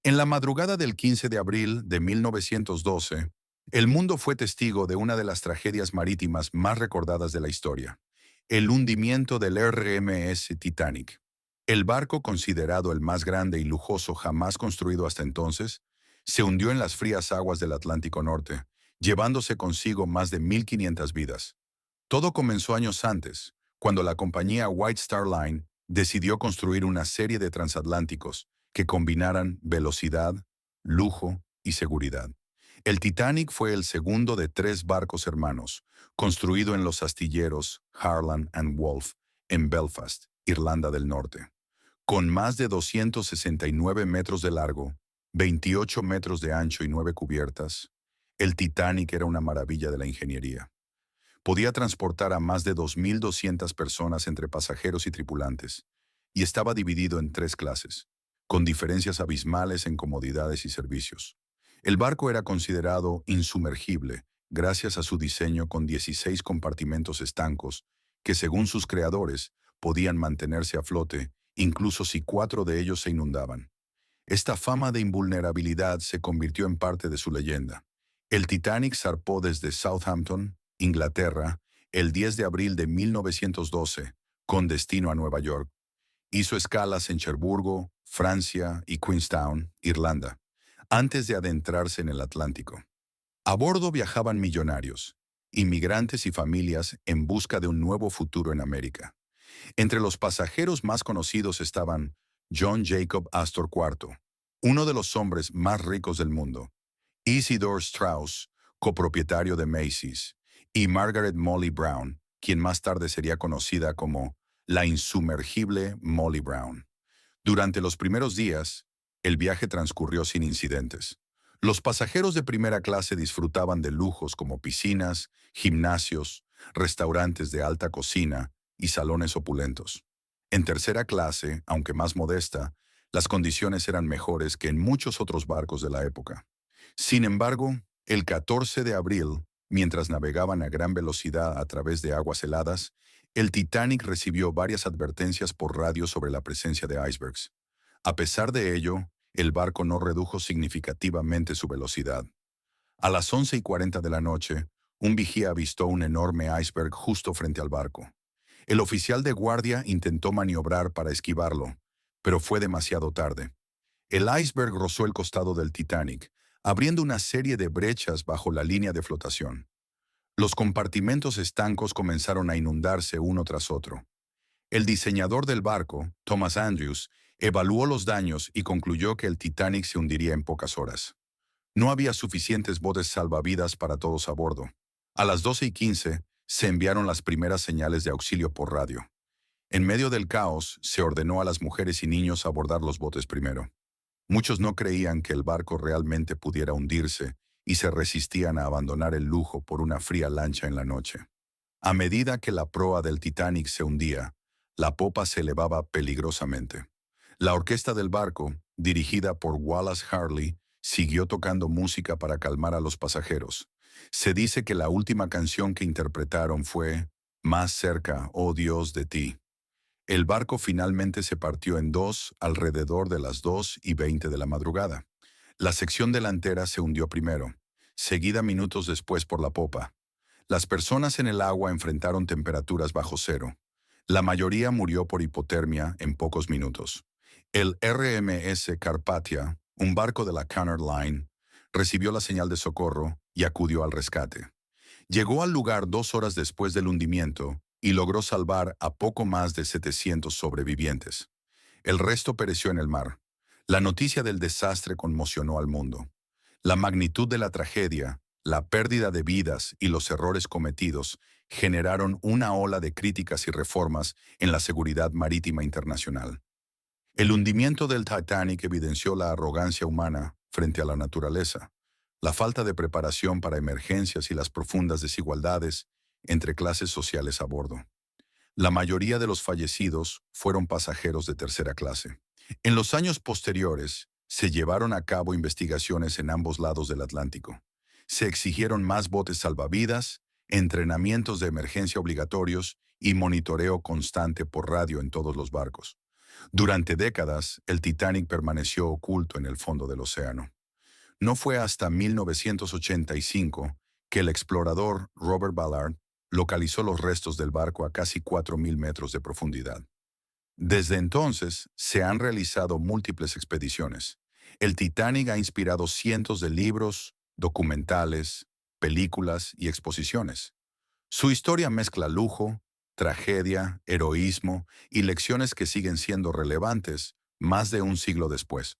En la madrugada del 15 de abril de 1912, el mundo fue testigo de una de las tragedias marítimas más recordadas de la historia, el hundimiento del RMS Titanic. El barco, considerado el más grande y lujoso jamás construido hasta entonces, se hundió en las frías aguas del Atlántico Norte, llevándose consigo más de 1.500 vidas. Todo comenzó años antes, cuando la compañía White Star Line decidió construir una serie de transatlánticos que combinaran velocidad, lujo y seguridad. El Titanic fue el segundo de tres barcos hermanos, construido en los astilleros Harland and Wolff, en Belfast, Irlanda del Norte. Con más de 269 metros de largo, 28 metros de ancho y 9 cubiertas, el Titanic era una maravilla de la ingeniería. Podía transportar a más de 2.200 personas entre pasajeros y tripulantes, y estaba dividido en tres clases, con diferencias abismales en comodidades y servicios. El barco era considerado insumergible gracias a su diseño con 16 compartimentos estancos que, según sus creadores, podían mantenerse a flote incluso si 4 de ellos se inundaban. Esta fama de invulnerabilidad se convirtió en parte de su leyenda. El Titanic zarpó desde Southampton, Inglaterra, el 10 de abril de 1912, con destino a Nueva York. Hizo escalas en Cherburgo, Francia y Queenstown, Irlanda, antes de adentrarse en el Atlántico. A bordo viajaban millonarios, inmigrantes y familias en busca de un nuevo futuro en América. Entre los pasajeros más conocidos estaban John Jacob Astor IV, uno de los hombres más ricos del mundo, Isidore Straus, copropietario de Macy's, y Margaret Molly Brown, quien más tarde sería conocida como la insumergible Molly Brown. Durante los primeros días, el viaje transcurrió sin incidentes. Los pasajeros de primera clase disfrutaban de lujos como piscinas, gimnasios, restaurantes de alta cocina y salones opulentos. En tercera clase, aunque más modesta, las condiciones eran mejores que en muchos otros barcos de la época. Sin embargo, el 14 de abril, mientras navegaban a gran velocidad a través de aguas heladas, el Titanic recibió varias advertencias por radio sobre la presencia de icebergs. A pesar de ello, el barco no redujo significativamente su velocidad. A las 11:40 de la noche, un vigía avistó un enorme iceberg justo frente al barco. El oficial de guardia intentó maniobrar para esquivarlo, pero fue demasiado tarde. El iceberg rozó el costado del Titanic, abriendo una serie de brechas bajo la línea de flotación. Los compartimentos estancos comenzaron a inundarse uno tras otro. El diseñador del barco, Thomas Andrews, evaluó los daños y concluyó que el Titanic se hundiría en pocas horas. No había suficientes botes salvavidas para todos a bordo. A las 12:15 se enviaron las primeras señales de auxilio por radio. En medio del caos, se ordenó a las mujeres y niños abordar los botes primero. Muchos no creían que el barco realmente pudiera hundirse y se resistían a abandonar el lujo por una fría lancha en la noche. A medida que la proa del Titanic se hundía, la popa se elevaba peligrosamente. La orquesta del barco, dirigida por Wallace Harley, siguió tocando música para calmar a los pasajeros. Se dice que la última canción que interpretaron fue Más cerca, oh Dios, de ti. El barco finalmente se partió en dos alrededor de las 2:20 de la madrugada. La sección delantera se hundió primero, seguida minutos después por la popa. Las personas en el agua enfrentaron temperaturas bajo cero. La mayoría murió por hipotermia en pocos minutos. El RMS Carpathia, un barco de la Cunard Line, recibió la señal de socorro y acudió al rescate. Llegó al lugar 2 horas después del hundimiento y logró salvar a poco más de 700 sobrevivientes. El resto pereció en el mar. La noticia del desastre conmocionó al mundo. La magnitud de la tragedia, la pérdida de vidas y los errores cometidos generaron una ola de críticas y reformas en la seguridad marítima internacional. El hundimiento del Titanic evidenció la arrogancia humana frente a la naturaleza, la falta de preparación para emergencias y las profundas desigualdades entre clases sociales a bordo. La mayoría de los fallecidos fueron pasajeros de tercera clase. En los años posteriores, se llevaron a cabo investigaciones en ambos lados del Atlántico. Se exigieron más botes salvavidas, entrenamientos de emergencia obligatorios y monitoreo constante por radio en todos los barcos. Durante décadas, el Titanic permaneció oculto en el fondo del océano. No fue hasta 1985 que el explorador Robert Ballard localizó los restos del barco a casi 4.000 metros de profundidad. Desde entonces, se han realizado múltiples expediciones. El Titanic ha inspirado cientos de libros, documentales, películas y exposiciones. Su historia mezcla lujo, tragedia, heroísmo y lecciones que siguen siendo relevantes más de un siglo después.